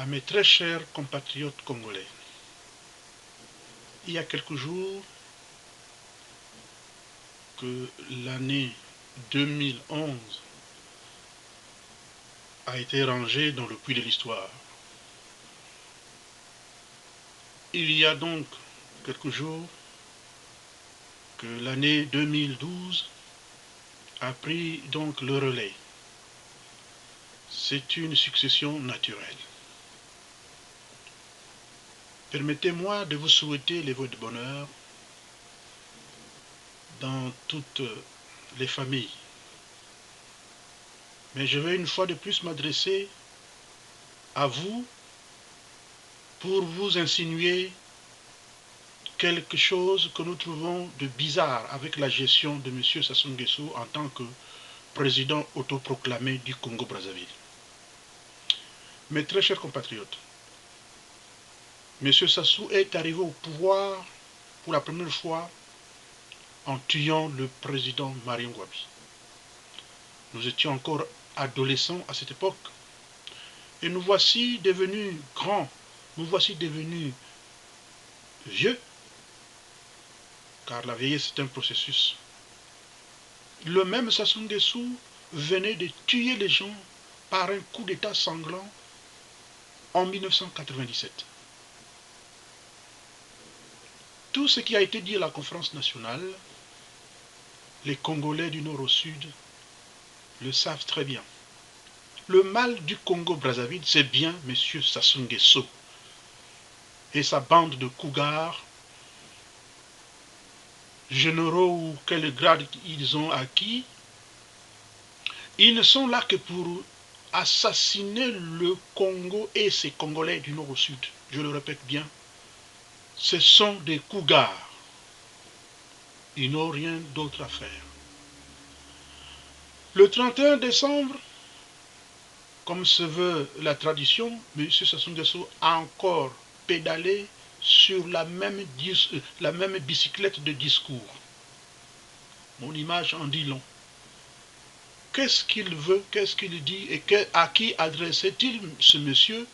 À mes très chers compatriotes congolais, il y a quelques jours que l'année 2011 a été rangée dans le puits de l'histoire. Il y a donc quelques jours que l'année 2012 a pris donc le relais. C'est une succession naturelle. Permettez-moi de vous souhaiter les vœux de bonheur dans toutes les familles. Mais je vais une fois de plus m'adresser à vous pour vous insinuer quelque chose que nous trouvons de bizarre avec la gestion de M. Sassou Nguesso en tant que président autoproclamé du Congo-Brazzaville. Mes très chers compatriotes, M. Sassou est arrivé au pouvoir pour la première fois en tuant le président Marien Ngouabi. Nous étions encore adolescents à cette époque et nous voici devenus grands, nous voici devenus vieux, car la vieillesse est un processus. Le même Sassou Nguesso venait de tuer les gens par un coup d'état sanglant en 1997. Tout ce qui a été dit à la conférence nationale, les Congolais du nord au sud le savent très bien. Le mal du Congo-Brazzaville, c'est bien M. Sassou Nguesso et sa bande de cougars, généraux ou quel grade ils ont acquis. Ils ne sont là que pour assassiner le Congo et ses Congolais du nord au sud. Je le répète bien, ce sont des cougars. Ils n'ont rien d'autre à faire. Le 31 décembre, comme se veut la tradition, M. Sassou Nguesso a encore pédalé sur la même bicyclette de discours. Mon image en dit long. Qu'est-ce qu'il veut, qu'est-ce qu'il dit et à qui adressait-il ce monsieur?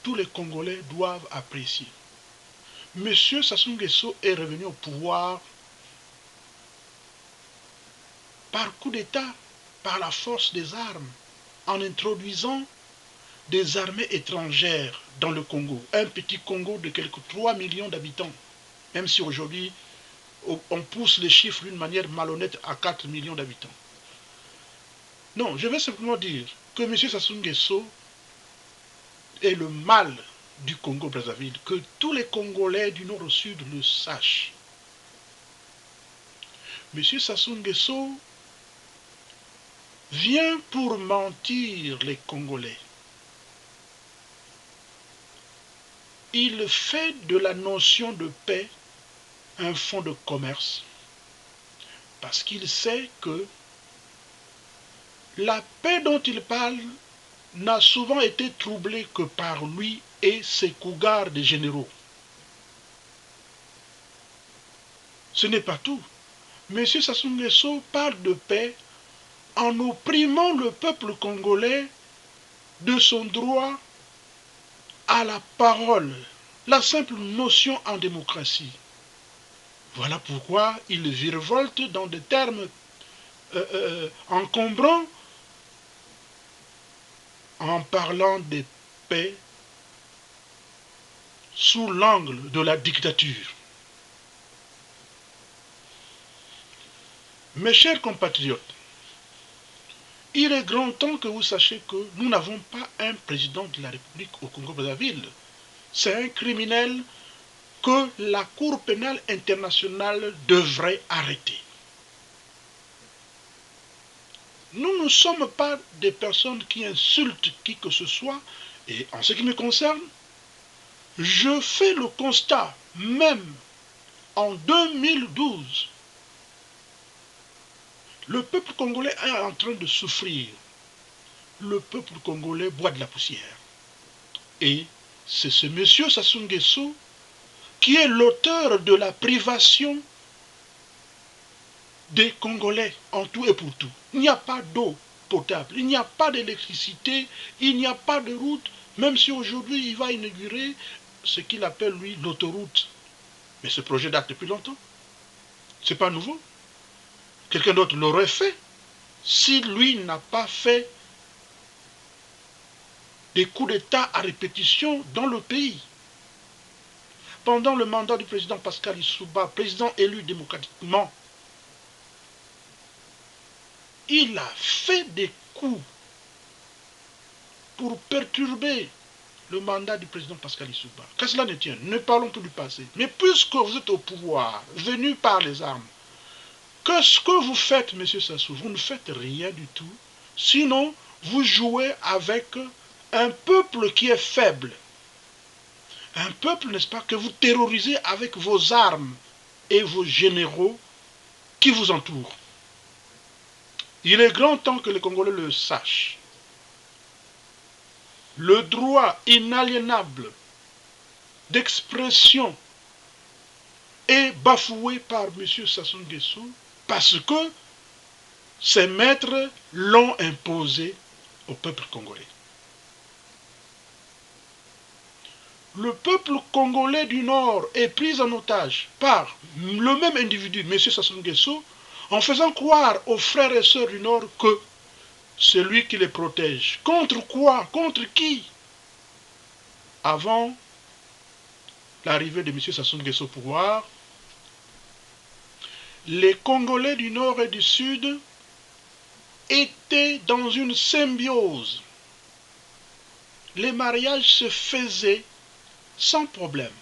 Tous les Congolais doivent apprécier. M. Sassou Nguesso est revenu au pouvoir par coup d'État, par la force des armes, en introduisant des armées étrangères dans le Congo. Un petit Congo de quelques 3 millions d'habitants, même si aujourd'hui on pousse les chiffres d'une manière malhonnête à 4 millions d'habitants. Non, je vais simplement dire que M. Sassou Nguesso est le mal du Congo-Brazzaville, que tous les Congolais du nord au sud le sachent. M. Sassou Nguesso vient pour mentir les Congolais. Il fait de la notion de paix un fonds de commerce parce qu'il sait que la paix dont il parle n'a souvent été troublée que par lui et ses cougars de généraux. Ce n'est pas tout. M. Sassou Nguesso parle de paix en opprimant le peuple congolais de son droit à la parole, la simple notion en démocratie. Voilà pourquoi il virevolte dans des termes encombrants en parlant de paix sous l'angle de la dictature. Mes chers compatriotes, il est grand temps que vous sachiez que nous n'avons pas un président de la République au Congo-Brazzaville. C'est un criminel que la Cour pénale internationale devrait arrêter. Nous ne sommes pas des personnes qui insultent qui que ce soit, et en ce qui me concerne, je fais le constat, même en 2012, le peuple congolais est en train de souffrir. Le peuple congolais boit de la poussière. Et c'est ce monsieur Sassou Nguesso qui est l'auteur de la privation des Congolais en tout et pour tout. Il n'y a pas d'eau, potable, il n'y a pas d'électricité, il n'y a pas de route, même si aujourd'hui il va inaugurer ce qu'il appelle lui l'autoroute. Mais ce projet date depuis longtemps. C'est pas nouveau. Quelqu'un d'autre l'aurait fait si lui n'a pas fait des coups d'État à répétition dans le pays. Pendant le mandat du président Pascal Lissouba, président élu démocratiquement, il a fait des coups pour perturber le mandat du président Pascal Lissouba. Qu'à cela ne tienne, ne parlons plus du passé. Mais puisque vous êtes au pouvoir, venu par les armes, qu'est-ce que vous faites, M. Sassou? Vous ne faites rien du tout. Sinon, vous jouez avec un peuple qui est faible. Un peuple, n'est-ce pas, que vous terrorisez avec vos armes et vos généraux qui vous entourent. Il est grand temps que les Congolais le sachent. Le droit inaliénable d'expression est bafoué par M. Sassou Nguesso parce que ses maîtres l'ont imposé au peuple congolais. Le peuple congolais du Nord est pris en otage par le même individu, M. Sassou Nguesso, en faisant croire aux frères et sœurs du Nord que c'est lui qui les protège. Contre quoi? Contre qui? Avant l'arrivée de M. Sassou Nguesso au pouvoir, les Congolais du Nord et du Sud étaient dans une symbiose. Les mariages se faisaient sans problème.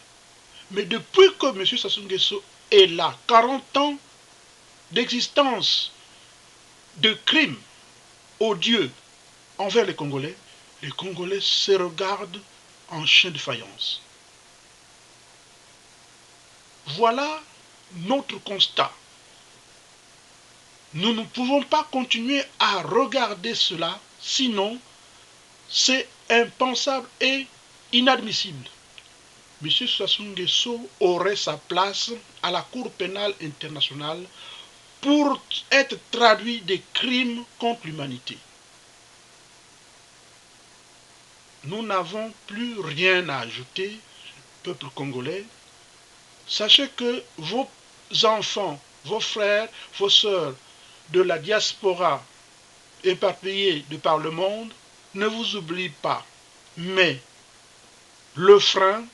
Mais depuis que M. Sassou Nguesso est là, 40 ans d'existence de crimes odieux envers les Congolais se regardent en chien de faïence. Voilà notre constat. Nous ne pouvons pas continuer à regarder cela, sinon c'est impensable et inadmissible. M. Sassou Nguesso aurait sa place à la Cour pénale internationale pour être traduit des crimes contre l'humanité. Nous n'avons plus rien à ajouter, peuple congolais. Sachez que vos enfants, vos frères, vos sœurs de la diaspora éparpillés de par le monde ne vous oublient pas. Mais le frein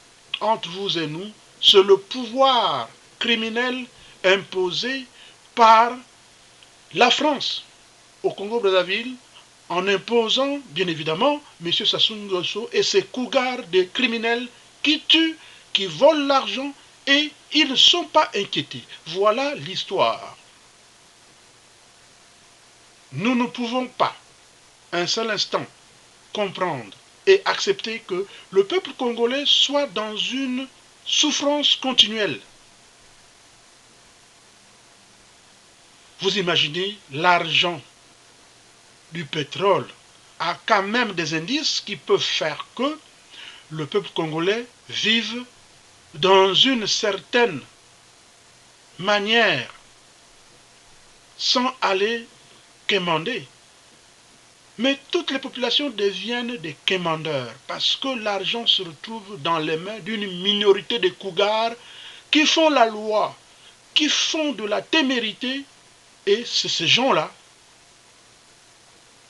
entre vous et nous, c'est le pouvoir criminel imposé par la France au Congo-Brazzaville en imposant, bien évidemment, M. Sassou Nguesso et ses cougars de criminels qui tuent, qui volent l'argent et ils ne sont pas inquiétés. Voilà l'histoire. Nous ne pouvons pas, un seul instant, comprendre et accepter que le peuple congolais soit dans une souffrance continuelle. Vous imaginez l'argent du pétrole a quand même des indices qui peuvent faire que le peuple congolais vive dans une certaine manière sans aller quémander. Mais toutes les populations deviennent des quémandeurs parce que l'argent se retrouve dans les mains d'une minorité de cougars qui font la loi, qui font de la témérité, et c'est ces gens-là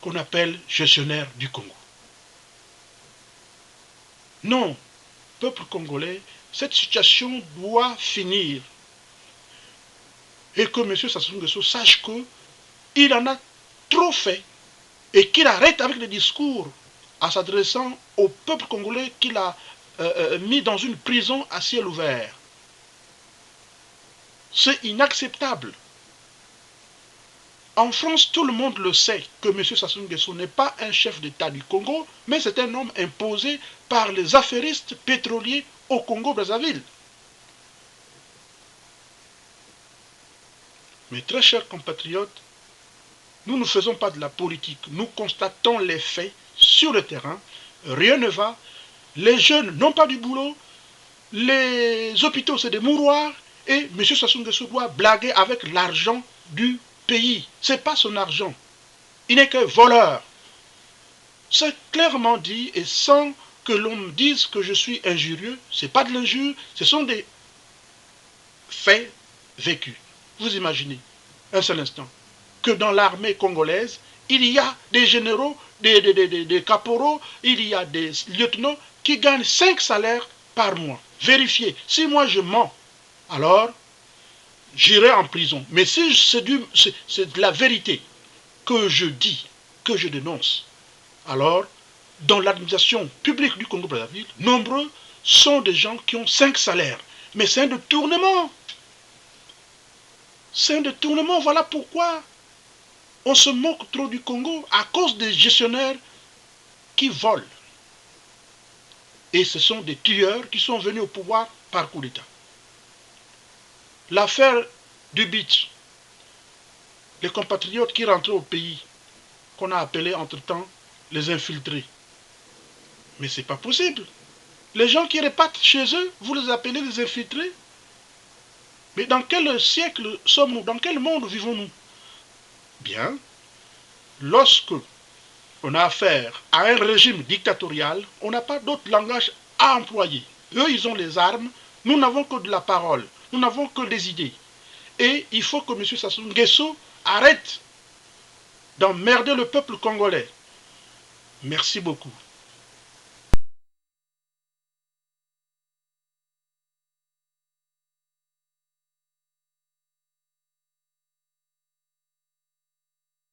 qu'on appelle gestionnaires du Congo. Non, peuple congolais, cette situation doit finir. Et que M. Sassou Nguesso sache qu'il en a trop fait et qu'il arrête avec les discours en s'adressant au peuple congolais qu'il a mis dans une prison à ciel ouvert. C'est inacceptable. En France, tout le monde le sait que M. Sassou Nguesso n'est pas un chef d'État du Congo, mais c'est un homme imposé par les affairistes pétroliers au Congo-Brazzaville. Mes très chers compatriotes, nous ne faisons pas de la politique, nous constatons les faits sur le terrain, rien ne va, les jeunes n'ont pas du boulot, les hôpitaux c'est des mouroirs, et M. Sassou Nguesso doit blaguer avec l'argent du pays. Ce n'est pas son argent. Il n'est que voleur. C'est clairement dit et sans que l'on me dise que je suis injurieux. Ce n'est pas de l'injure, ce sont des faits vécus. Vous imaginez, un seul instant, que dans l'armée congolaise, il y a des généraux, des caporaux, il y a des lieutenants qui gagnent 5 salaires par mois. Vérifiez. Si moi je mens, alors j'irai en prison. Mais si c'est de la vérité que je dis, que je dénonce, alors dans l'administration publique du Congo-Brazzaville, nombreux sont des gens qui ont 5 salaires. Mais c'est un détournement. C'est un détournement. Voilà pourquoi on se moque trop du Congo à cause des gestionnaires qui volent. Et ce sont des tueurs qui sont venus au pouvoir par coup d'État. L'affaire du beach, les compatriotes qui rentraient au pays, qu'on a appelé entre-temps les infiltrés. Mais ce n'est pas possible. Les gens qui repartent chez eux, vous les appelez les infiltrés? Mais dans quel siècle sommes-nous? Dans quel monde vivons-nous? Bien, lorsque on a affaire à un régime dictatorial, on n'a pas d'autre langage à employer. Eux, ils ont les armes, nous n'avons que de la parole, nous n'avons que des idées. Et il faut que M. Sassou Nguesso arrête d'emmerder le peuple congolais. Merci beaucoup.